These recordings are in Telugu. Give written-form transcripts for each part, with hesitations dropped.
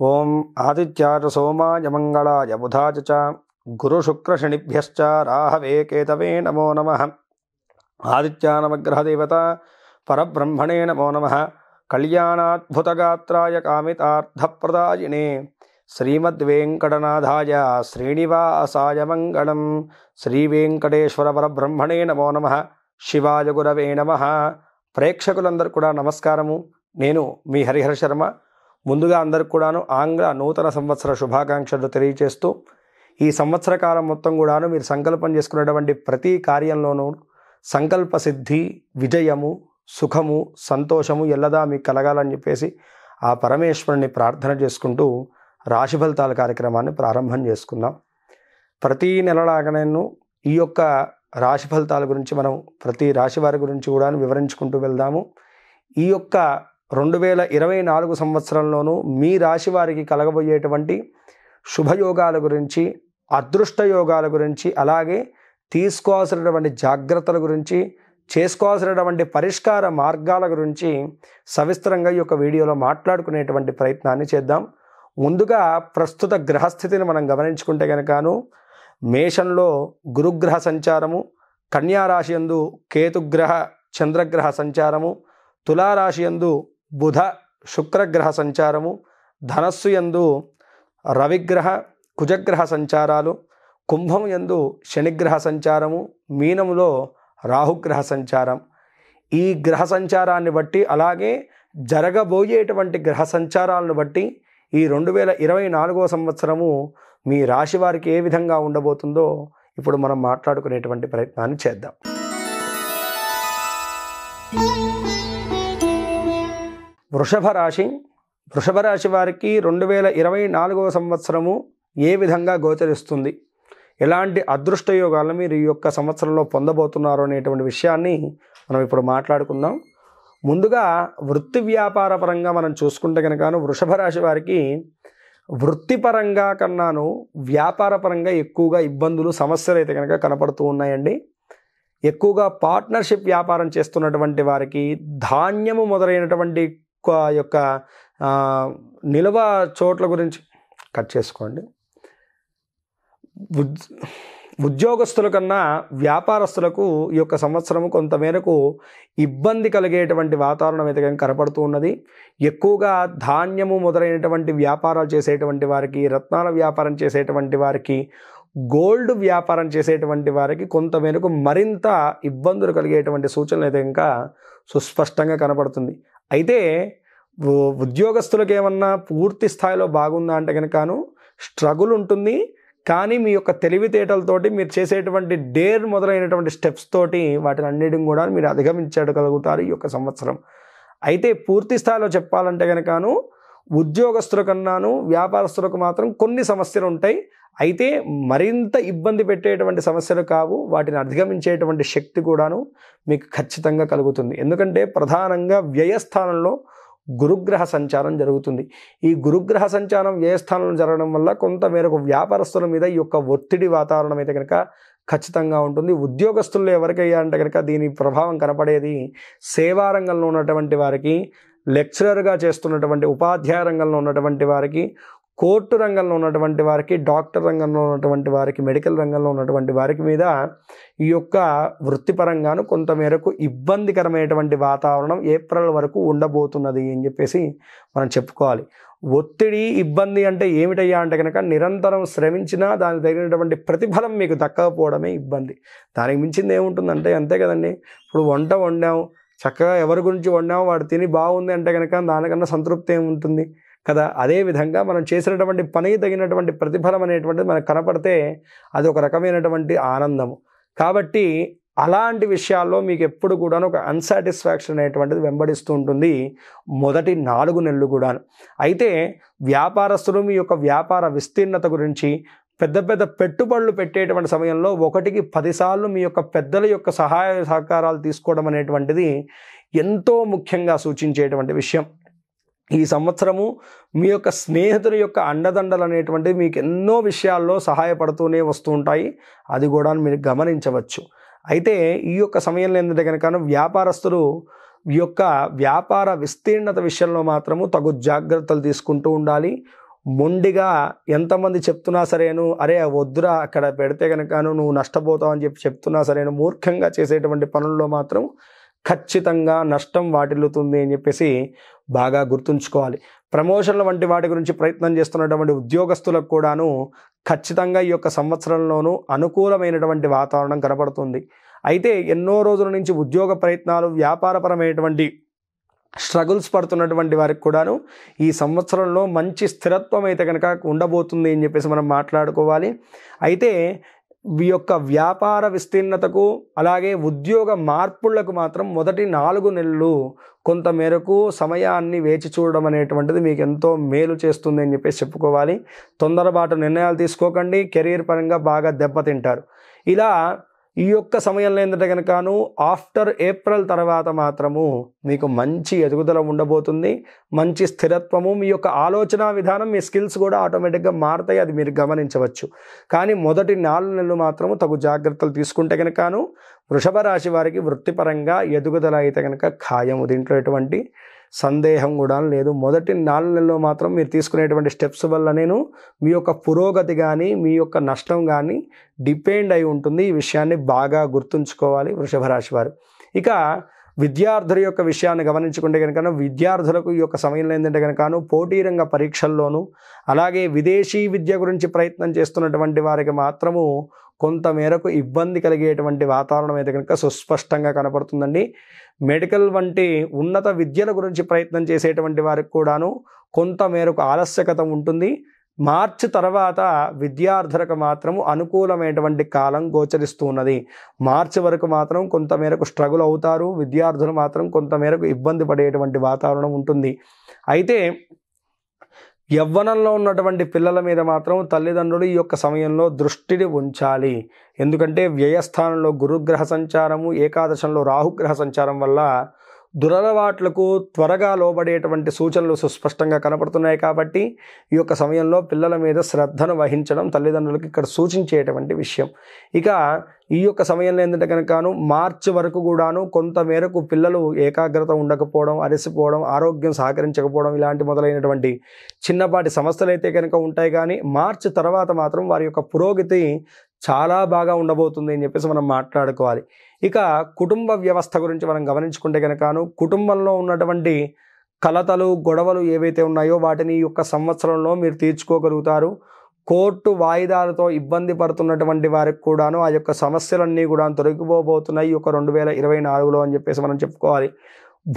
ఓం ఆదిత్యాయ సోమాయ మంగళాయ బుధాయ చ గురుశుక్రశనిభ్యశ్చ రాహవే కేతవే నమో నమః. ఆదిత్యానమగ్రహదేవత పరబ్రహ్మణే నమో నమః. కళ్యాణాద్భుతగాత్రాయ కామితార్థప్రదాయినే శ్రీమద్వేంకటనాథాయ శ్రీనివాసాయ మంగళం. శ్రీవేంకటేశ్వర పరబ్రహ్మణే నమో నమః. శివాయ గురవే నమః. ప్రేక్షకులందరూ కూడా నమస్కారము. నేను మీ హరిహర శర్మ. ముందుగా అందరికి కూడాను ఆంగ్ల నూతన సంవత్సర శుభాకాంక్షలు తెలియజేస్తూ, ఈ సంవత్సర కాలం మొత్తం కూడాను మీరు సంకల్పం చేసుకునేటువంటి ప్రతి కార్యంలోనూ సంకల్ప సిద్ధి, విజయము, సుఖము, సంతోషము ఎల్లదా మీకు కలగాలని చెప్పేసి ఆ పరమేశ్వరుని ప్రార్థన చేసుకుంటూ రాశి ఫలితాల కార్యక్రమాన్ని ప్రారంభం చేసుకుందాం. ప్రతి నెలలాగానేను ఈ యొక్క రాశి ఫలితాల గురించి మనం ప్రతి రాశి వారి గురించి కూడా వివరించుకుంటూ వెళ్దాము. ఈ యొక్క 2024 సంవత్సరంలోనూ మీ రాశి వారికి కలగబోయేటువంటి శుభయోగాల గురించి, అదృష్ట యోగాల గురించి, అలాగే తీసుకోవాల్సినటువంటి జాగ్రత్తల గురించి, చేసుకోవాల్సినటువంటి పరిష్కార మార్గాల గురించి సవిస్తరంగా ఈ యొక్క వీడియోలో మాట్లాడుకునేటువంటి ప్రయత్నాన్ని చేద్దాం. ముందుగా ప్రస్తుత గ్రహస్థితిని మనం గమనించుకుంటే కనుకను మేషంలో గురుగ్రహ సంచారము, కన్యారాశి యందు కేతుగ్రహ చంద్రగ్రహ సంచారము, తులారాశి యందు బుధ శుక్రగ్రహ సంచారము, ధనస్సు యందు రవిగ్రహ కుజగ్రహ సంచారాలు, కుంభం యందు శనిగ్రహ సంచారము, మీనములో రాహుగ్రహ సంచారం. ఈ గ్రహ సంచారాన్ని బట్టి, అలాగే జరగబోయేటువంటి గ్రహ సంచారాలను బట్టి ఈ 2024 సంవత్సరము మీ రాశి వారికి ఏ విధంగా ఉండబోతుందో ఇప్పుడు మనం మాట్లాడుకునేటువంటి ప్రయత్నాన్ని చేద్దాం. వృషభ రాశి వారికి 2024 సంవత్సరము ఏ విధంగా గోచరిస్తుంది, ఎలాంటి అదృష్ట యోగాలను మీరు ఈ యొక్క సంవత్సరంలో పొందబోతున్నారు అనేటువంటి విషయాన్ని మనం ఇప్పుడు మాట్లాడుకుందాం. ముందుగా వృత్తి వ్యాపార పరంగా మనం చూసుకుంటే కనుక వృషభ రాశి వారికి వృత్తిపరంగా కన్నాను వ్యాపార పరంగా ఎక్కువగా ఇబ్బందులు, సమస్యలు అయితే కనుక కనపడుతూ ఉన్నాయండి. ఎక్కువగా పార్ట్నర్షిప్ వ్యాపారం చేస్తున్నటువంటి వారికి ధాన్యము మొదలైనటువంటి యొక్క నిల్వ చోట్ల గురించి కట్ చేసుకోండి. ఉద్యోగస్తుల కన్నా వ్యాపారస్తులకు ఈ యొక్క సంవత్సరము కొంతమేరకు ఇబ్బంది కలిగేటువంటి వాతావరణం అయితే కనపడుతూ ఉన్నది. ఎక్కువగా ధాన్యము మొదలైనటువంటి వ్యాపారాలు చేసేటువంటి వారికి, రత్నాల వ్యాపారం చేసేటువంటి వారికి, గోల్డ్ వ్యాపారం చేసేటువంటి వారికి కొంతమేరకు మరింత ఇబ్బందులు కలిగేటువంటి సూచనలు అయితే ఇంకా సుస్పష్టంగా కనపడుతుంది. అయితే ఉద్యోగస్తులకు ఏమన్నా పూర్తి స్థాయిలో బాగుందా అంటే కనుకను స్ట్రగుల్ ఉంటుంది. కానీ మీ యొక్క తెలివితేటలతోటి మీరు చేసేటువంటి డేర్ మొదలైనటువంటి స్టెప్స్ తోటి వాటిని అన్నిటిని కూడా మీరు అధిగమించగలుగుతారు ఈ యొక్క సంవత్సరం. అయితే పూర్తి స్థాయిలో చెప్పాలంటే కనుకను ఉద్యోగస్తుల కన్నాను వ్యాపారస్తులకు మాత్రం కొన్ని సమస్యలు ఉంటాయి. అయితే మరింత ఇబ్బంది పెట్టేటువంటి సమస్యలు కావు. వాటిని అధిగమించేటువంటి శక్తి కూడాను మీకు ఖచ్చితంగా కలుగుతుంది. ఎందుకంటే ప్రధానంగా వ్యయస్థానంలో గురుగ్రహ సంచారం జరుగుతుంది. ఈ గురుగ్రహ సంచారం వ్యయస్థానంలో జరగడం వల్ల కొంతమేరకు వ్యాపారస్తుల మీద ఈ యొక్క ఒత్తిడి వాతావరణం అయితే కనుక ఖచ్చితంగా ఉంటుంది. ఉద్యోగస్తుల్లో ఎవరికయ్యా అంటే కనుక దీని ప్రభావం కనపడేది సేవా రంగంలో ఉన్నటువంటి వారికి, లెక్చరర్గా చేస్తున్నటువంటి ఉపాధ్యాయ రంగంలో ఉన్నటువంటి వారికి, కోర్టు రంగంలో ఉన్నటువంటి వారికి, డాక్టర్ రంగంలో ఉన్నటువంటి వారికి, మెడికల్ రంగంలో ఉన్నటువంటి వారికి మీద ఈ యొక్క వృత్తిపరంగాను కొంతమేరకు ఇబ్బందికరమైనటువంటి వాతావరణం ఏప్రిల్ వరకు ఉండబోతున్నది అని చెప్పేసి మనం చెప్పుకోవాలి. ఒత్తిడి, ఇబ్బంది అంటే ఏమిటయ్యా అంటే కనుక నిరంతరం శ్రమించినా దానికి తగినటువంటి ప్రతిఫలం మీకు దక్కకపోవడమే ఇబ్బంది. దానికి మించింది ఏముంటుందంటే అంతే కదండి. ఇప్పుడు వంట వండాం, చక్కగా ఎవరి గురించి వండాం, వాడు తిని బాగుంది అంటే కనుక దానికన్నా సంతృప్తి ఏముంటుంది కదా. అదేవిధంగా మనం చేసినటువంటి పనికి తగినటువంటి ప్రతిఫలం అనేటువంటిది మనకు కనపడితే అది ఒక రకమైనటువంటి ఆనందము. కాబట్టి అలాంటి విషయాల్లో మీకు ఎప్పుడు కూడా ఒక అన్సాటిస్ఫాక్షన్ అనేటువంటిది వెంబడిస్తూ ఉంటుంది మొదటి 4 నెలలు కూడా. అయితే వ్యాపారస్తులు మీ యొక్క వ్యాపార విస్తీర్ణత గురించి, పెద్ద పెద్ద పెట్టుబడులు పెట్టేటువంటి సమయంలో 1కి 10 సార్లు మీ యొక్క పెద్దల యొక్క సహాయ సహకారాలు తీసుకోవడం అనేటువంటిది ఎంతో ముఖ్యంగా సూచించేటువంటి విషయం. ఈ సంవత్సరము మీ యొక్క స్నేహితుల యొక్క అండదండలు అనేటువంటివి మీకు ఎన్నో విషయాల్లో సహాయపడుతూనే వస్తూ ఉంటాయి. అది కూడా మీరు గమనించవచ్చు. అయితే ఈ యొక్క సమయంలో ఏంటంటే కనుక వ్యాపారస్తులు ఈ యొక్క వ్యాపార విస్తీర్ణత విషయంలో మాత్రము తగు జాగ్రత్తలు తీసుకుంటూ ఉండాలి. మొండిగా ఎంతమంది చెప్తున్నా సరేను, అరే వద్దురా అక్కడ పెడితే కనుకను నువ్వు నష్టపోతావు అని చెప్తున్నా సరేను, మూర్ఖంగా చేసేటువంటి పనుల్లో మాత్రం ఖచ్చితంగా నష్టం వాటిల్లుతుంది అని చెప్పేసి బాగా గుర్తుంచుకోవాలి. ప్రమోషన్ల వంటి వాటి గురించి ప్రయత్నం చేస్తున్నటువంటి ఉద్యోగస్తులకు కూడాను ఖచ్చితంగా ఈ యొక్క సంవత్సరంలోనూ అనుకూలమైనటువంటి వాతావరణం కనపడుతుంది. అయితే ఎన్నో రోజుల నుంచి ఉద్యోగ ప్రయత్నాలు, వ్యాపారపరమైనటువంటి స్ట్రగుల్స్ పడుతున్నటువంటి వారికి కూడాను ఈ సంవత్సరంలో మంచి స్థిరత్వం అయితే కనుక ఉండబోతుంది అని చెప్పేసి మనం మాట్లాడుకోవాలి. అయితే ఈ యొక్క వ్యాపార విస్తీర్ణతకు అలాగే ఉద్యోగ మార్పులకు మాత్రం మొదటి 4 నెలలు కొంతమేరకు సమయాన్ని వేచి చూడడం అనేటువంటిది మీకు ఎంతో మేలు చేస్తుంది అని చెప్పేసి చెప్పుకోవాలి. తొందరపాటు నిర్ణయాలు తీసుకోకండి, కెరీర్ పరంగా బాగా దెబ్బతింటారు. ఇలా ఈ యొక్క సమయంలో ఏంటంటే కనుకను ఆఫ్టర్ ఏప్రిల్ తర్వాత మాత్రము మీకు మంచి ఎదుగుదల ఉండబోతుంది, మంచి స్థిరత్వము, మీ యొక్క ఆలోచన విధానం, మీ స్కిల్స్ కూడా ఆటోమేటిక్గా మారుతాయి, అది మీరు గమనించవచ్చు. కానీ మొదటి 4 నెలలు మాత్రము తగు జాగ్రత్తలు తీసుకుంటే కనుకను వృషభ రాశి వారికి వృత్తిపరంగా ఎదుగుదల అయితే కనుక ఖాయము, దీంట్లో ఎటువంటి సందేహం కూడా లేదు. మొదటి 4 నెలల్లో మాత్రం మీరు తీసుకునేటువంటి స్టెప్స్ వల్ల మీ యొక్క పురోగతి కానీ మీ యొక్క నష్టం కానీ డిపెండ్ అయి ఉంటుంది. ఈ విషయాన్ని బాగా గుర్తుంచుకోవాలి వృషభ రాశి వారు. ఇక విద్యార్థుల యొక్క విషయాన్ని గమనించుకుంటే కనుక విద్యార్థులకు ఈ యొక్క సమయంలో ఏంటంటే కనుక పోటీ రంగ పరీక్షల్లోనూ అలాగే విదేశీ విద్య గురించి ప్రయత్నం చేస్తున్నటువంటి వారికి మాత్రము కొంతమేరకు ఇబ్బంది కలిగేటువంటి వాతావరణం అయితే కనుక సుస్పష్టంగా కనపడుతుందండి. మెడికల్ వంటి ఉన్నత విద్యల గురించి ప్రయత్నం చేసేటువంటి వారికి కూడాను కొంతమేరకు ఆలస్యకత ఉంటుంది. మార్చి తర్వాత విద్యార్థులకు మాత్రము అనుకూలమైనటువంటి కాలం గోచరిస్తూ ఉన్నది. మార్చి వరకు మాత్రం కొంతమేరకు స్ట్రగుల్ అవుతారు, విద్యార్థులు మాత్రం కొంతమేరకు ఇబ్బంది పడేటువంటి వాతావరణం ఉంటుంది. అయితే యవ్వనంలో ఉన్నటువంటి పిల్లల మీద మాత్రం తల్లిదండ్రులు ఈ యొక్క సమయంలో దృష్టిని ఉంచాలి. ఎందుకంటే వ్యయస్థానంలో గురుగ్రహ సంచారము, ఏకాదశంలో రాహుగ్రహ సంచారం వల్ల దురలవాట్లకు త్వరగా లోబడేటువంటి సూచనలు సుస్పష్టంగా కనపడుతున్నాయి. కాబట్టి ఈ యొక్క సమయంలో పిల్లల మీద శ్రద్ధను వహించడం తల్లిదండ్రులకు ఇక్కడ సూచించేటువంటి విషయం. ఇక ఈ యొక్క సమయంలో ఏంటంటే కనుకను మార్చి వరకు కూడాను కొంతమేరకు పిల్లలు ఏకాగ్రత ఉండకపోవడం, అలసిపోవడం, ఆరోగ్యం సహకరించకపోవడం ఇలాంటి మొదలైనటువంటి చిన్నపాటి సమస్యలు అయితే కనుక ఉంటాయి. కానీ మార్చి తర్వాత మాత్రం వారి యొక్క పురోగతి చాలా బాగా ఉండబోతుంది అని చెప్పేసి మనం మాట్లాడుకోవాలి. ఇక కుటుంబ వ్యవస్థ గురించి మనం గమనించుకుంటే కనుకను కుటుంబంలో ఉన్నటువంటి కలతలు, గొడవలు ఏవైతే ఉన్నాయో వాటిని ఈ యొక్క సంవత్సరంలో మీరు తీర్చుకోగలుగుతారు. కోర్టు వాయిదాలతో ఇబ్బంది పడుతున్నటువంటి వారికి కూడాను ఆ యొక్క సమస్యలన్నీ కూడా తొలగిపోబోతున్నాయి ఈ యొక్క 2024లో అని చెప్పేసి మనం చెప్పుకోవాలి.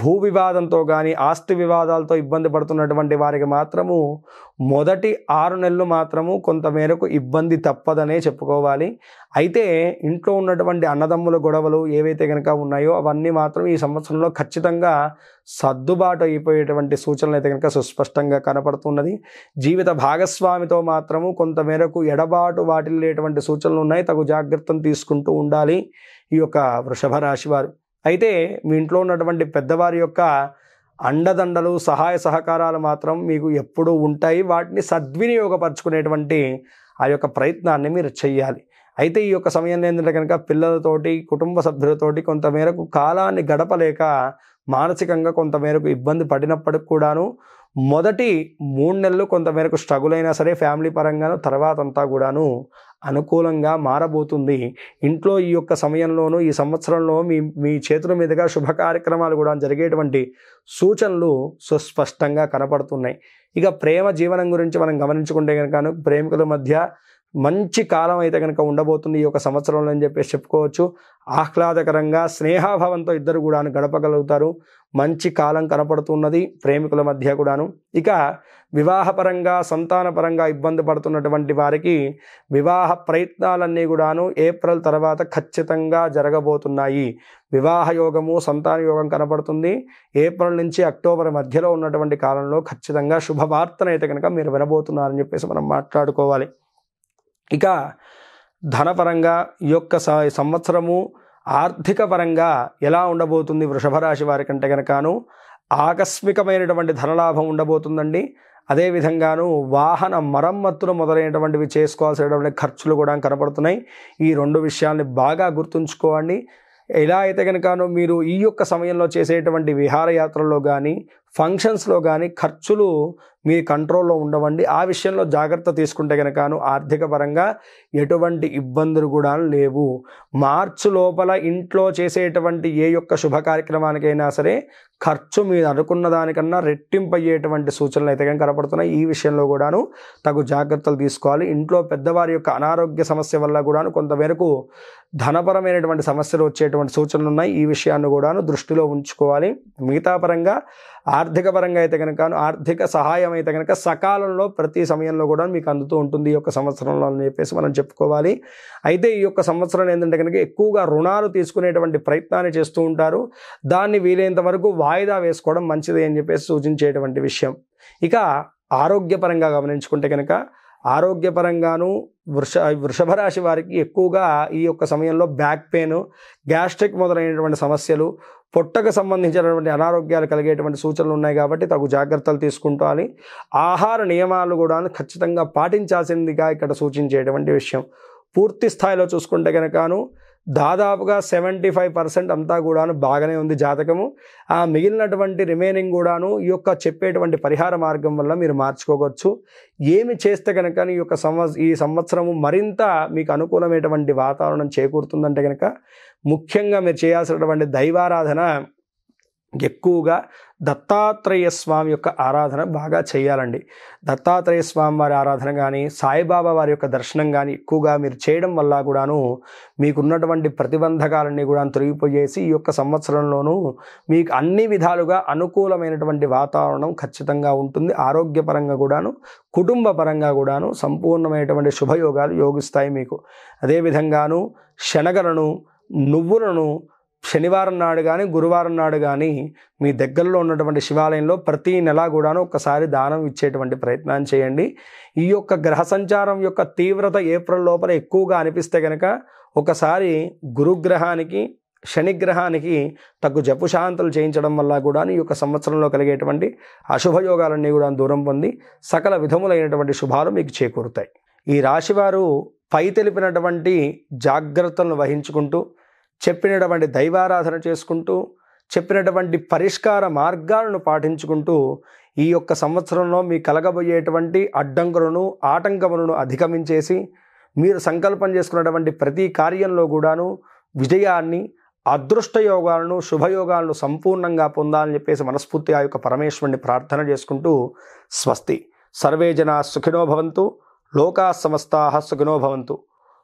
భూ వివాదంతో కానీ ఆస్తి వివాదాలతో ఇబ్బంది పడుతున్నటువంటి వారికి మాత్రము మొదటి 6 నెలలు మాత్రము కొంతమేరకు ఇబ్బంది తప్పదనే చెప్పుకోవాలి. అయితే ఇంట్లో ఉన్నటువంటి అన్నదమ్ముల గొడవలు ఏవైతే కనుక ఉన్నాయో అవన్నీ మాత్రం ఈ సంవత్సరంలో ఖచ్చితంగా సర్దుబాటు అయిపోయేటువంటి సూచనలు అయితే కనుక సుస్పష్టంగా కనపడుతున్నది. జీవిత భాగస్వామితో మాత్రము కొంతమేరకు ఎడబాటు వాటిల్లేటువంటి సూచనలు ఉన్నాయి. తగు జాగ్రత్తలు తీసుకుంటూ ఉండాలి ఈ యొక్క వృషభ రాశి వారు. అయితే మీ ఇంట్లో ఉన్నటువంటి పెద్దవారి యొక్క అండదండలు, సహాయ సహకారాలు మాత్రం మీకు ఎప్పుడూ ఉంటాయి. వాటిని సద్వినియోగపరచుకునేటువంటి ఆ యొక్క ప్రయత్నాన్ని మీరు చెయ్యాలి. అయితే ఈ యొక్క సమయంలో ఏంటంటే కనుక పిల్లలతోటి, కుటుంబ సభ్యులతోటి కొంతమేరకు కాలాన్ని గడపలేక మానసికంగా కొంతమేరకు ఇబ్బంది పడినప్పటికి కూడాను మొదటి 3 నెలలు కొంతమేరకు స్ట్రగుల్ అయినా సరే ఫ్యామిలీ పరంగాను, తర్వాత అంతా కూడాను అనుకూలంగా మారబోతుంది. ఇంట్లో ఈ యొక్క సమయంలోనూ ఈ సంవత్సరంలో మీ చేతుల మీదుగా శుభ కార్యక్రమాలు కూడా జరిగేటువంటి సూచనలు సుస్పష్టంగా కనపడుతున్నాయి. ఇక ప్రేమ జీవనం గురించి మనం గమనించుకుంటే కనుక ప్రేమికుల మధ్య మంచి కాలం అయితే కనుక ఉండబోతుంది ఈ యొక్క సంవత్సరంలో అని చెప్పేసి చెప్పుకోవచ్చు. ఆహ్లాదకరంగా స్నేహాభావంతో ఇద్దరు కూడా గడపగలుగుతారు. మంచి కాలం కనపడుతున్నది ప్రేమికుల మధ్య కూడాను. ఇక వివాహపరంగా, సంతానపరంగా ఇబ్బంది పడుతున్నటువంటి వారికి వివాహ ప్రయత్నాలన్నీ కూడాను ఏప్రిల్ తర్వాత ఖచ్చితంగా జరగబోతున్నాయి. వివాహ యోగము, సంతాన యోగం కనపడుతుంది. ఏప్రిల్ నుంచి అక్టోబర్ మధ్యలో ఉన్నటువంటి కాలంలో ఖచ్చితంగా శుభవార్తనైతే కనుక మీరు వినబోతున్నారని చెప్పేసి మనం మాట్లాడుకోవాలి. ఇక ధనపరంగా ఈ యొక్క సంవత్సరము ఆర్థిక పరంగా ఎలా ఉండబోతుంది వృషభ రాశి వారి కంటే కనుకను ఆకస్మికమైనటువంటి ధనలాభం ఉండబోతుందండి. అదేవిధంగాను వాహన మరమ్మతులు మొదలైనటువంటివి చేసుకోవాల్సినటువంటి ఖర్చులు కూడా కనపడుతున్నాయి. ఈ 2 విషయాల్ని బాగా గుర్తుంచుకోండి. ఎలా అయితే కనుకను మీరు ఈ యొక్క సమయంలో చేసేటువంటి విహారయాత్రల్లో కానీ, ఫంక్షన్స్లో కానీ ఖర్చులు మీ కంట్రోల్లో ఉండవండి. ఆ విషయంలో జాగ్రత్త తీసుకుంటే కనుకను ఆర్థిక పరంగా ఎటువంటి ఇబ్బందులు కూడా లేవు. మార్చి లోపల ఇంట్లో చేసేటువంటి ఏ యొక్క శుభ కార్యక్రమానికైనా సరే ఖర్చు మీరు అనుకున్న దానికన్నా రెట్టింపు అయ్యేటువంటి సూచనలు అయితే కనుక కనపడుతున్నాయి. ఈ విషయంలో కూడాను తగు జాగ్రత్తలు తీసుకోవాలి. ఇంట్లో పెద్దవారి యొక్క అనారోగ్య సమస్య వల్ల కూడాను కొంతమేరకు ధనపరమైనటువంటి సమస్యలు వచ్చేటువంటి సూచనలు ఉన్నాయి. ఈ విషయాన్ని కూడాను దృష్టిలో ఉంచుకోవాలి. మిగతా పరంగా ఆర్థిక పరంగా అయితే కనుక ఆర్థిక సహాయం అయితే కనుక సకాలంలో ప్రతి సమయంలో కూడా మీకు అందుతూ ఉంటుంది ఈ యొక్క సంవత్సరంలో అని చెప్పేసి మనం చెప్పుకోవాలి. అయితే ఈ యొక్క సంవత్సరం ఏంటంటే కనుక ఎక్కువగా రుణాలు తీసుకునేటువంటి ప్రయత్నాన్ని చేస్తూ ఉంటారు. దాన్ని వీలైనంత వరకు వాయిదా వేసుకోవడం మంచిది అని చెప్పేసి సూచించేటువంటి విషయం. ఇక ఆరోగ్యపరంగా గమనించుకుంటే కనుక ఆరోగ్యపరంగాను వృషభ రాశి వారికి ఎక్కువగా ఈ యొక్క సమయంలో బ్యాక్ పెయిన్, గ్యాస్ట్రిక్ మొదలైనటువంటి సమస్యలు, పొట్టకు సంబంధించినటువంటి అనారోగ్యాలు కలిగేటువంటి సూచనలు ఉన్నాయి కాబట్టి తగు జాగ్రత్తలు తీసుకుంటాలి. ఆహార నియమాలు కూడా ఖచ్చితంగా పాటించాల్సిందిగా ఇక్కడ సూచించేటువంటి విషయం. పూర్తి స్థాయిలో చూసుకుంటే కనుకను దాదాపుగా 75% అంతా కూడాను బాగానే ఉంది జాతకము. ఆ మిగిలినటువంటి రిమైనింగ్ కూడాను ఈ యొక్క చెప్పేటువంటి పరిహార మార్గం వల్ల మీరు మార్చుకోవచ్చు. ఏమి చేస్తే కనుక ఈ సంవత్సరము మరింత మీకు అనుకూలమైనటువంటి వాతావరణం చేకూరుతుందంటే కనుక ముఖ్యంగా మీరు చేయాల్సినటువంటి దైవారాధన ఎక్కువగా దత్తాత్రేయ స్వామి యొక్క ఆరాధన బాగా చేయాలండి. దత్తాత్రేయ స్వామి వారి ఆరాధన కానీ సాయిబాబా వారి యొక్క దర్శనం కానీ ఎక్కువగా మీరు చేయడం వల్ల కూడాను మీకున్నటువంటి ప్రతిబంధకాలన్నీ కూడా తొలగిపోయేసి ఈ యొక్క సంవత్సరంలోనూ మీకు అన్ని విధాలుగా అనుకూలమైనటువంటి వాతావరణం ఖచ్చితంగా ఉంటుంది. ఆరోగ్యపరంగా కూడాను కుటుంబ పరంగా కూడాను సంపూర్ణమైనటువంటి శుభయోగాలు యోగిస్తాయి మీకు. అదేవిధంగాను శనగలను, నువ్వులను శనివారం నాడు కానీ గురువారం నాడు కానీ మీ దగ్గరలో ఉన్నటువంటి శివాలయంలో ప్రతి నెల కూడాను ఒక్కసారి దానం ఇచ్చేటువంటి ప్రయత్నం చేయండి. ఈ యొక్క గ్రహ సంచారం యొక్క తీవ్రత ఏప్రిల్ లోపల ఎక్కువగా అనిపిస్తే కనుక ఒకసారి గురుగ్రహానికి శనిగ్రహానికి తగ్గు జపుశాంతులు చేయించడం వల్ల కూడా ఈ యొక్క సంవత్సరంలో కలిగేటువంటి అశుభయోగాలన్నీ కూడా దూరం పొంది సకల విధములైనటువంటి శుభాలు మీకు చేకూరుతాయి. ఈ రాశివారు పై తెలిపినటువంటి జాగ్రత్తలను వహించుకుంటూ చెప్పినటువంటి దైవారాధన చేసుకుంటూ చెప్పినటువంటి పరిష్కార మార్గాలను పాటించుకుంటూ ఈ యొక్క సంవత్సరంలో మీ కలగబోయేటువంటి అడ్డంకులను ఆటంకములను అధిగమించేసి మీరు సంకల్పం చేసుకున్నటువంటి ప్రతి కార్యంలో కూడాను విజయాన్ని, అదృష్ట యోగాలను, శుభయోగాలను సంపూర్ణంగా పొందాలని చెప్పేసి మనస్ఫూర్తిగా ఆ యొక్క పరమేశ్వరుని ప్రార్థన చేసుకుంటూ స్వస్తి. సర్వే జనా సుఖినో భవంతు, లోకా సమస్తాః సుఖినో భవంతు.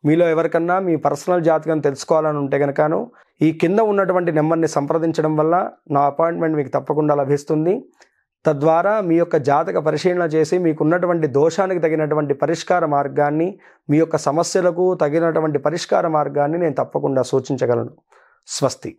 మీలో ఎవరికన్నా మీ పర్సనల్ జాతకం తెలుసుకోవాలని ఉంటే కనుకను ఈ కింద ఉన్నటువంటి నెంబర్ని సంప్రదించడం వల్ల నా అపాయింట్మెంట్ మీకు తప్పకుండా లభిస్తుంది. తద్వారా మీ యొక్క జాతక పరిశీలన చేసి మీకున్నటువంటి దోషానికి తగినటువంటి పరిష్కార మార్గాన్ని, మీ యొక్క సమస్యలకు తగినటువంటి పరిష్కార మార్గాన్ని నేను తప్పకుండా సూచించగలను. స్వస్తి.